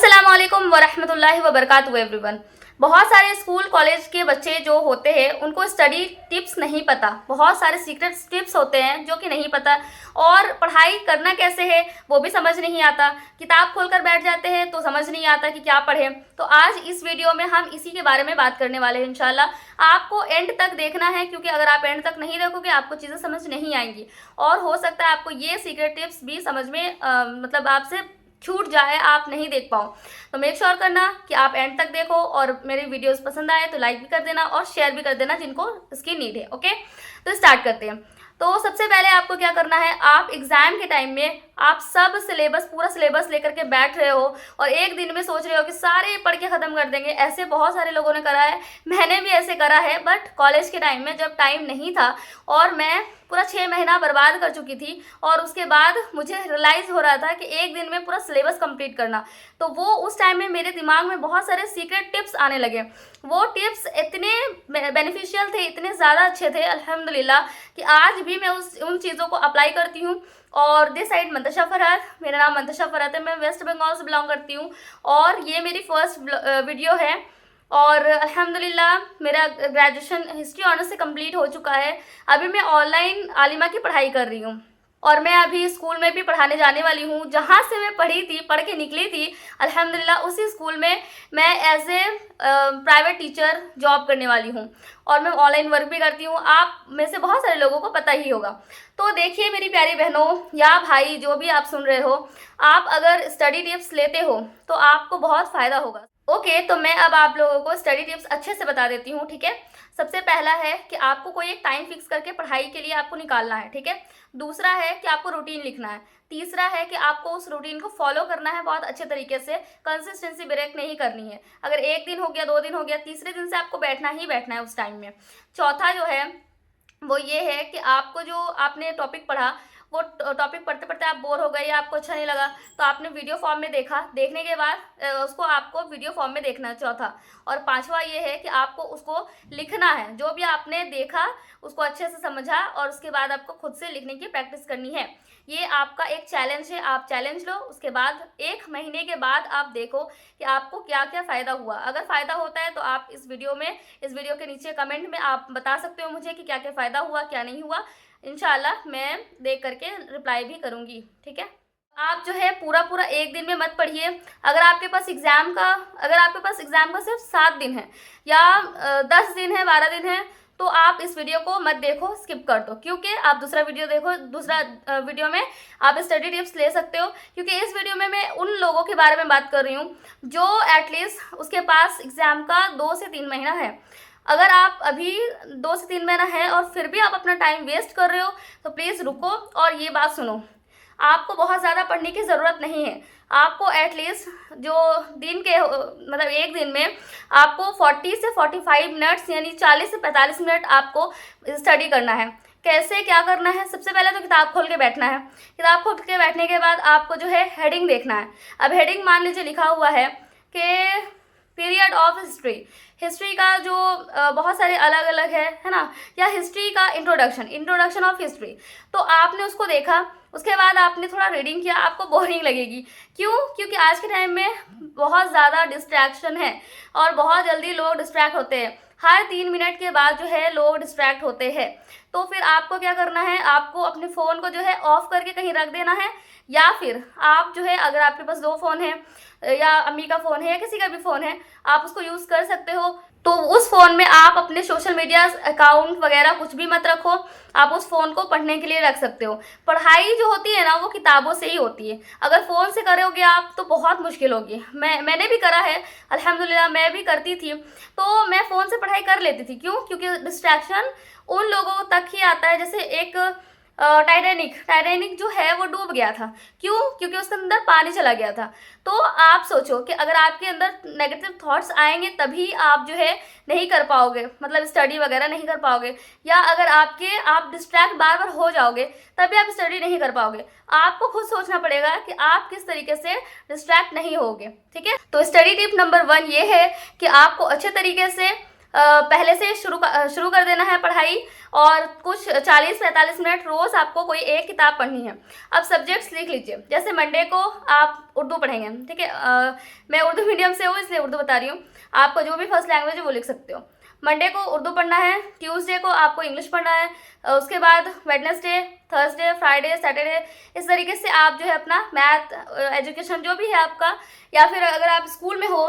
अस्सलाम वालेकुम वरहमतुल्लाहि वबरकातुहू एवरीवन। बहुत सारे स्कूल कॉलेज के बच्चे जो होते हैं उनको स्टडी टिप्स नहीं पता, बहुत सारे सीक्रेट टिप्स होते हैं जो कि नहीं पता, और पढ़ाई करना कैसे है वो भी समझ नहीं आता। किताब खोलकर बैठ जाते हैं तो समझ नहीं आता कि क्या पढ़ें। तो आज इस वीडियो में हम इसी के बारे में बात करने वाले हैं इंशाल्लाह। आपको एंड तक देखना है, क्योंकि अगर आप एंड तक नहीं देखोगे आपको चीज़ें समझ नहीं आएंगी और हो सकता है आपको ये सीक्रेट टिप्स भी समझ में मतलब आपसे छूट जाए, आप नहीं देख पाओ। तो मेक श्योर करना कि आप एंड तक देखो, और मेरी वीडियोस पसंद आए तो लाइक भी कर देना और शेयर भी कर देना जिनको इसकी नीड है। ओके, तो स्टार्ट करते हैं। तो सबसे पहले आपको क्या करना है, आप एग्जाम के टाइम में आप सब सिलेबस, पूरा सिलेबस लेकर के बैठ रहे हो और एक दिन में सोच रहे हो कि सारे पढ़ के ख़त्म कर देंगे। ऐसे बहुत सारे लोगों ने करा है, मैंने भी ऐसे करा है। बट कॉलेज के टाइम में जब टाइम नहीं था और मैं पूरा 6 महीना बर्बाद कर चुकी थी, और उसके बाद मुझे रियलाइज़ हो रहा था कि एक दिन में पूरा सिलेबस कंप्लीट करना, तो वो उस टाइम में मेरे दिमाग में बहुत सारे सीक्रेट टिप्स आने लगे। वो टिप्स इतने बेनिफिशियल थे, इतने ज़्यादा अच्छे थे अल्हम्दुलिल्लाह, कि आज भी मैं उन चीज़ों को अप्लाई करती हूँ। और दिस साइड मंतशा फरहत, मेरा नाम मंतशा फरहत है, मैं वेस्ट बंगाल से बिलोंग करती हूँ और ये मेरी फर्स्ट वीडियो है। और अल्हम्दुलिल्लाह मेरा ग्रेजुएशन हिस्ट्री ऑनर्स से कंप्लीट हो चुका है। अभी मैं ऑनलाइन आलिमा की पढ़ाई कर रही हूँ और मैं अभी स्कूल में भी पढ़ाने जाने वाली हूँ। जहाँ से मैं पढ़ के निकली थी अल्हम्दुलिल्लाह उसी स्कूल में मैं as a private teacher job करने वाली हूँ और मैं ऑनलाइन वर्क भी करती हूँ। आप में से बहुत सारे लोगों को पता ही होगा। तो देखिए मेरी प्यारी बहनों या भाई, जो भी आप सुन रहे हो, आप अगर स्टडी टिप्स लेते हो तो आपको बहुत फ़ायदा होगा। ओके, तो मैं अब आप लोगों को स्टडी टिप्स अच्छे से बता देती हूँ। ठीक है, सबसे पहला है कि आपको कोई एक टाइम फिक्स करके पढ़ाई के लिए आपको निकालना है। ठीक है, दूसरा है कि आपको रूटीन लिखना है। तीसरा है कि आपको उस रूटीन को फॉलो करना है बहुत अच्छे तरीके से, कंसिस्टेंसी ब्रेक नहीं करनी है। अगर एक दिन हो गया, 2 दिन हो गया, तीसरे दिन से आपको बैठना ही बैठना है उस टाइम में। चौथा जो है वो ये है कि आपको जो आपने टॉपिक पढ़ा, वो टॉपिक पढ़ते पढ़ते आप बोर हो गए या आपको अच्छा नहीं लगा, तो आपने वीडियो फॉर्म में देखा, देखने के बाद उसको आपको वीडियो फॉर्म में देखना है, चौथा। और पांचवा ये है कि आपको उसको लिखना है, जो भी आपने देखा उसको अच्छे से समझा और उसके बाद आपको खुद से लिखने की प्रैक्टिस करनी है। ये आपका एक चैलेंज है, आप चैलेंज लो। उसके बाद 1 महीने के बाद आप देखो कि आपको क्या क्या फ़ायदा हुआ। अगर फ़ायदा होता है तो आप इस वीडियो के नीचे कमेंट में आप बता सकते हो मुझे कि क्या क्या फ़ायदा हुआ, क्या नहीं हुआ। इंशाल्लाह मैं देख करके रिप्लाई भी करूँगी। ठीक है, आप जो है पूरा एक दिन में मत पढ़िए। अगर आपके पास एग्ज़ाम का सिर्फ 7 दिन है या 10 दिन है, 12 दिन है, तो आप इस वीडियो को मत देखो, स्किप कर दो, क्योंकि आप दूसरा वीडियो देखो। दूसरा वीडियो में आप स्टडी टिप्स ले सकते हो, क्योंकि इस वीडियो में मैं उन लोगों के बारे में बात कर रही हूँ जो एटलीस्ट उसके पास एग्ज़ाम का 2 से 3 महीना है। अगर आप अभी 2 से 3 महीना है और फिर भी आप अपना टाइम वेस्ट कर रहे हो, तो प्लीज़ रुको और ये बात सुनो। आपको बहुत ज़्यादा पढ़ने की ज़रूरत नहीं है। आपको एटलीस्ट जो दिन के मतलब एक दिन में आपको 40 से 45 मिनट्स यानी 40 से 45 मिनट आपको स्टडी करना है। कैसे, क्या करना है? सबसे पहले तो किताब खोल के बैठना है। किताब खोल के बैठने के बाद आपको जो है हेडिंग देखना है। अब हेडिंग मान लीजिए लिखा हुआ है कि पीरियड ऑफ हिस्ट्री का जो बहुत सारे अलग अलग है ना, या हिस्ट्री का इंट्रोडक्शन ऑफ हिस्ट्री, तो आपने उसको देखा, उसके बाद आपने थोड़ा रीडिंग किया, आपको बोरिंग लगेगी। क्यों? क्योंकि आज के टाइम में बहुत ज़्यादा डिस्ट्रैक्शन है और बहुत जल्दी लोग डिस्ट्रैक्ट होते हैं। हर 3 मिनट के बाद जो है लोग डिस्ट्रैक्ट होते हैं। तो फिर आपको क्या करना है, आपको अपने फ़ोन को जो है ऑफ करके कहीं रख देना है, या फिर आप जो है अगर आपके पास 2 फ़ोन है या अम्मी का फ़ोन है या किसी का भी फ़ोन है, आप उसको यूज़ कर सकते हो। तो उस फ़ोन में आप अपने सोशल मीडिया अकाउंट वगैरह कुछ भी मत रखो, आप उस फ़ोन को पढ़ने के लिए रख सकते हो। पढ़ाई जो होती है ना वो किताबों से ही होती है। अगर फ़ोन से करोगे आप तो बहुत मुश्किल होगी। मैंने भी करा है अल्हम्दुलिल्लाह, मैं भी करती थी। तो मैं फ़ोन से पढ़ाई कर लेती थी। क्यों? क्योंकि डिस्ट्रैक्शन उन लोगों तक ही आता है, जैसे एक टाइटैनिक जो है वो डूब गया था। क्यों? क्योंकि उसके अंदर पानी चला गया था। तो आप सोचो कि अगर आपके अंदर नेगेटिव थॉट्स आएंगे तभी आप जो है नहीं कर पाओगे, मतलब स्टडी वगैरह नहीं कर पाओगे, या अगर आप डिस्ट्रैक्ट बार बार हो जाओगे तभी आप स्टडी नहीं कर पाओगे। आपको खुद सोचना पड़ेगा कि आप किस तरीके से डिस्ट्रैक्ट नहीं होगे। ठीक है, तो स्टडी टिप नंबर 1 ये है कि आपको अच्छे तरीके से पहले से शुरू कर देना है पढ़ाई, और कुछ 40-45 मिनट रोज़ आपको कोई एक किताब पढ़नी है। अब सब्जेक्ट्स लिख लीजिए। जैसे मंडे को आप उर्दू पढ़ेंगे, ठीक है, मैं उर्दू मीडियम से हूँ इसलिए उर्दू बता रही हूँ, आपको जो भी फर्स्ट लैंग्वेज है वो लिख सकते हो। मंडे को उर्दू पढ़ना है, ट्यूसडे को आपको इंग्लिश पढ़ना है, उसके बाद वेडनेसडे, थर्सडे, फ्राइडे, सैटरडे, इस तरीके से आप जो है अपना मैथ, एजुकेशन जो भी है आपका, या फिर अगर आप स्कूल में हो,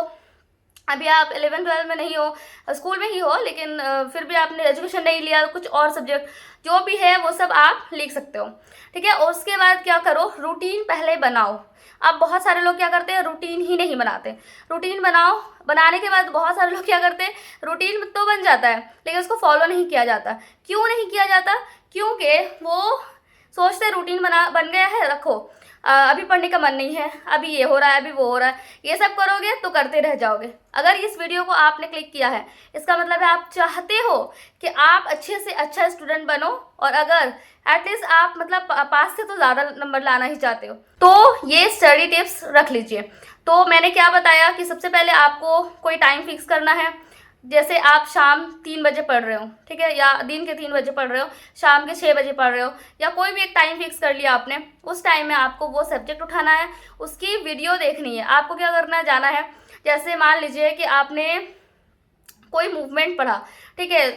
अभी आप 11-12 में नहीं हो, स्कूल में ही हो, लेकिन फिर भी आपने एजुकेशन नहीं लिया, कुछ और सब्जेक्ट जो भी है वो सब आप लिख सकते हो, ठीक है। और उसके बाद क्या करो, रूटीन पहले बनाओ। अब बहुत सारे लोग क्या करते हैं, रूटीन ही नहीं बनाते। रूटीन बनाओ, बनाने के बाद बहुत सारे लोग क्या करते हैं, रूटीन तो बन जाता है लेकिन उसको फॉलो नहीं किया जाता। क्यों नहीं किया जाता? क्योंकि वो सोचते रूटीन बन गया है, रखो, अभी पढ़ने का मन नहीं है, अभी ये हो रहा है, अभी वो हो रहा है, ये सब करोगे तो करते रह जाओगे। अगर इस वीडियो को आपने क्लिक किया है, इसका मतलब है आप चाहते हो कि आप अच्छे से अच्छा स्टूडेंट बनो, और अगर एटलीस्ट आप मतलब पास से तो ज़्यादा नंबर लाना ही चाहते हो, तो ये स्टडी टिप्स रख लीजिए। तो मैंने क्या बताया कि सबसे पहले आपको कोई टाइम फिक्स करना है। जैसे आप शाम 3 बजे पढ़ रहे हो, ठीक है, या दिन के 3 बजे पढ़ रहे हो, शाम के 6 बजे पढ़ रहे हो, या कोई भी एक टाइम फिक्स कर लिया आपने, उस टाइम में आपको वो सब्जेक्ट उठाना है, उसकी वीडियो देखनी है। आपको क्या करना है, जाना है, जैसे मान लीजिए कि आपने कोई मूवमेंट पढ़ा, ठीक है,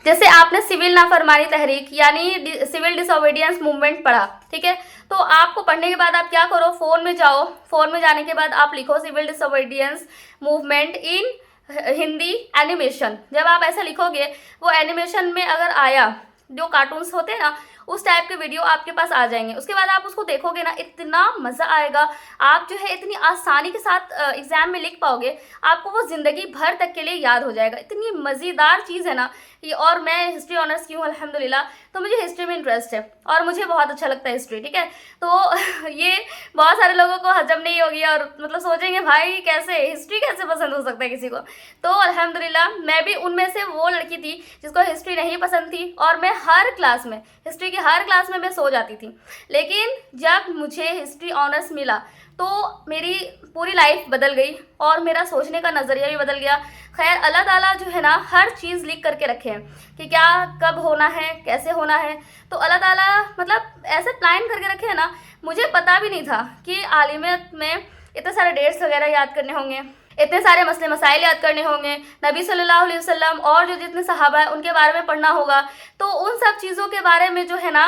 जैसे आपने सिविल नाफरमानी तहरीक यानी सिविल डिसोबीडियंस मूवमेंट पढ़ा, ठीक है, तो आपको पढ़ने के बाद आप क्या करो, फ़ोन में जाओ, फ़ोन में जाने के बाद आप लिखो civil disobedience movement in Hindi animation. जब आप ऐसा लिखोगे, वो एनिमेशन में अगर आया, जो कार्टून्स होते हैं ना, उस टाइप के वीडियो आपके पास आ जाएंगे। उसके बाद आप उसको देखोगे ना, इतना मज़ा आएगा, आप जो है इतनी आसानी के साथ एग्ज़ाम में लिख पाओगे, आपको वो ज़िंदगी भर तक के लिए याद हो जाएगा। इतनी मज़ेदार चीज़ है ना ये। और मैं हिस्ट्री ऑनर्स की हूँ अल्हम्दुलिल्लाह, तो मुझे हिस्ट्री में इंटरेस्ट है और मुझे बहुत अच्छा लगता है हिस्ट्री, ठीक है। तो ये बहुत सारे लोगों को हजम नहीं होगी और मतलब सोचेंगे भाई कैसे हिस्ट्री कैसे पसंद हो सकता है किसी को। तो अल्हम्दुलिल्लाह मैं भी उनमें से वो लड़की थी जिसको हिस्ट्री नहीं पसंद थी, और मैं हर क्लास में, हिस्ट्री की हर क्लास में मैं सो जाती थी। लेकिन जब मुझे हिस्ट्री ऑनर्स मिला तो मेरी पूरी लाइफ बदल गई और मेरा सोचने का नज़रिया भी बदल गया। खैर अल्लाह ताला जो है ना हर चीज़ लिख करके रखे हैं कि क्या कब होना है, कैसे होना है। तो अल्लाह ताला मतलब ऐसे प्लान करके रखे हैं ना, मुझे पता भी नहीं था कि आलिमियत में इतने सारे डेट्स वगैरह याद करने होंगे, इतने सारे मसले मसाइल याद करने होंगे, नबी सल्लल्लाहु अलैहि वसल्लम और जो जितने सहाबा हैं उनके बारे में पढ़ना होगा। तो उन सब चीज़ों के बारे में जो है ना,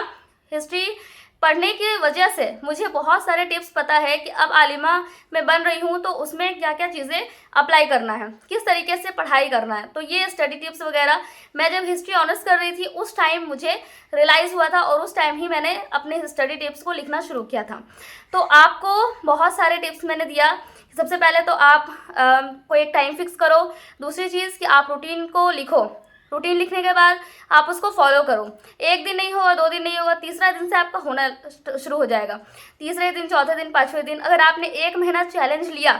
हिस्ट्री पढ़ने की वजह से मुझे बहुत सारे टिप्स पता है कि अब आलिमा मैं बन रही हूँ तो उसमें क्या क्या चीज़ें अप्लाई करना है, किस तरीके से पढ़ाई करना है। तो ये स्टडी टिप्स वगैरह मैं जब हिस्ट्री ऑनर्स कर रही थी उस टाइम मुझे रियलाइज़ हुआ था, और उस टाइम ही मैंने अपने स्टडी टिप्स को लिखना शुरू किया था। तो आपको बहुत सारे टिप्स मैंने दिया। सबसे पहले तो आप कोई एक टाइम फिक्स करो। दूसरी चीज़ कि आप रूटीन को लिखो। रूटीन लिखने के बाद आप उसको फॉलो करो। एक दिन नहीं होगा, 2 दिन नहीं होगा, तीसरा दिन से आपका होना शुरू हो जाएगा। तीसरे दिन, चौथे दिन, 5वें दिन अगर आपने 1 महीना चैलेंज लिया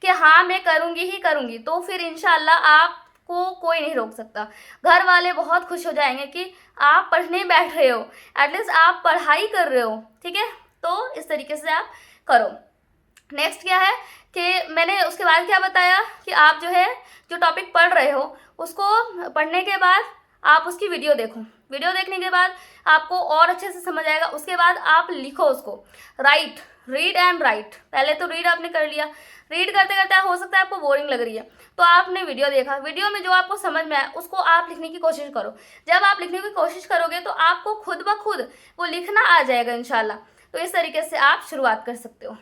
कि हाँ मैं करूँगी ही करूँगी, तो फिर इंशाल्लाह आपको कोई नहीं रोक सकता। घर वाले बहुत खुश हो जाएंगे कि आप पढ़ने बैठ रहे हो, एटलीस्ट आप पढ़ाई कर रहे हो, ठीक है। तो इस तरीके से आप करो। नेक्स्ट क्या है कि मैंने उसके बाद क्या बताया कि आप जो है जो टॉपिक पढ़ रहे हो उसको पढ़ने के बाद आप उसकी वीडियो देखो। वीडियो देखने के बाद आपको और अच्छे से समझ आएगा। उसके बाद आप लिखो उसको, रीड एंड राइट। पहले तो रीड आपने कर लिया, रीड करते करते हो सकता है आपको बोरिंग लग रही है तो आपने वीडियो देखा, वीडियो में जो आपको समझ में आया उसको आप लिखने की कोशिश करो। जब आप लिखने की कोशिश करोगे तो आपको खुद ब खुद वो लिखना आ जाएगा इंशाल्लाह। तो इस तरीके से आप शुरुआत कर सकते हो।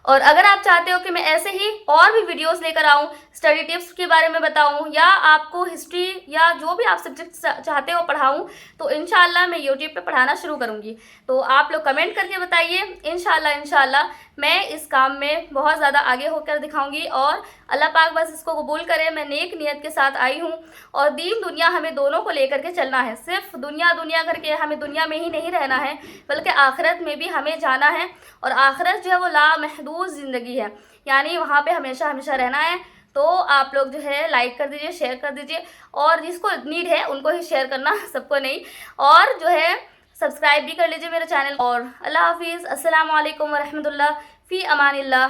और अगर आप चाहते हो कि मैं ऐसे ही और भी वीडियोस लेकर आऊँ, स्टडी टिप्स के बारे में बताऊँ, या आपको हिस्ट्री या जो भी आप सब्जेक्ट चाहते हो पढ़ाऊँ, तो इंशाल्लाह मैं यूट्यूब पे पढ़ाना शुरू करूँगी। तो आप लोग कमेंट करके बताइए। इंशाल्लाह मैं इस काम में बहुत ज़्यादा आगे होकर दिखाऊंगी, और अल्लाह पाक बस इसको कबूल करे। मैं नेक नियत के साथ आई हूँ, और दीन दुनिया हमें दोनों को लेकर के चलना है। सिर्फ दुनिया करके हमें दुनिया में ही नहीं रहना है, बल्कि आखिरत में भी हमें जाना है। और आखिरत जो है वो लामहदूद ज़िंदगी है, यानी वहाँ पे हमेशा रहना है। तो आप लोग जो है लाइक कर दीजिए, शेयर कर दीजिए, और जिसको नीड है उनको ही शेयर करना, सबको नहीं। और जो है सब्सक्राइब भी कर लीजिए मेरे चैनल। और अल्लाह हाफिज़, अस्सलाम वालेकुम वरहमतुल्लाह, फ़ी अमानिल्लाह।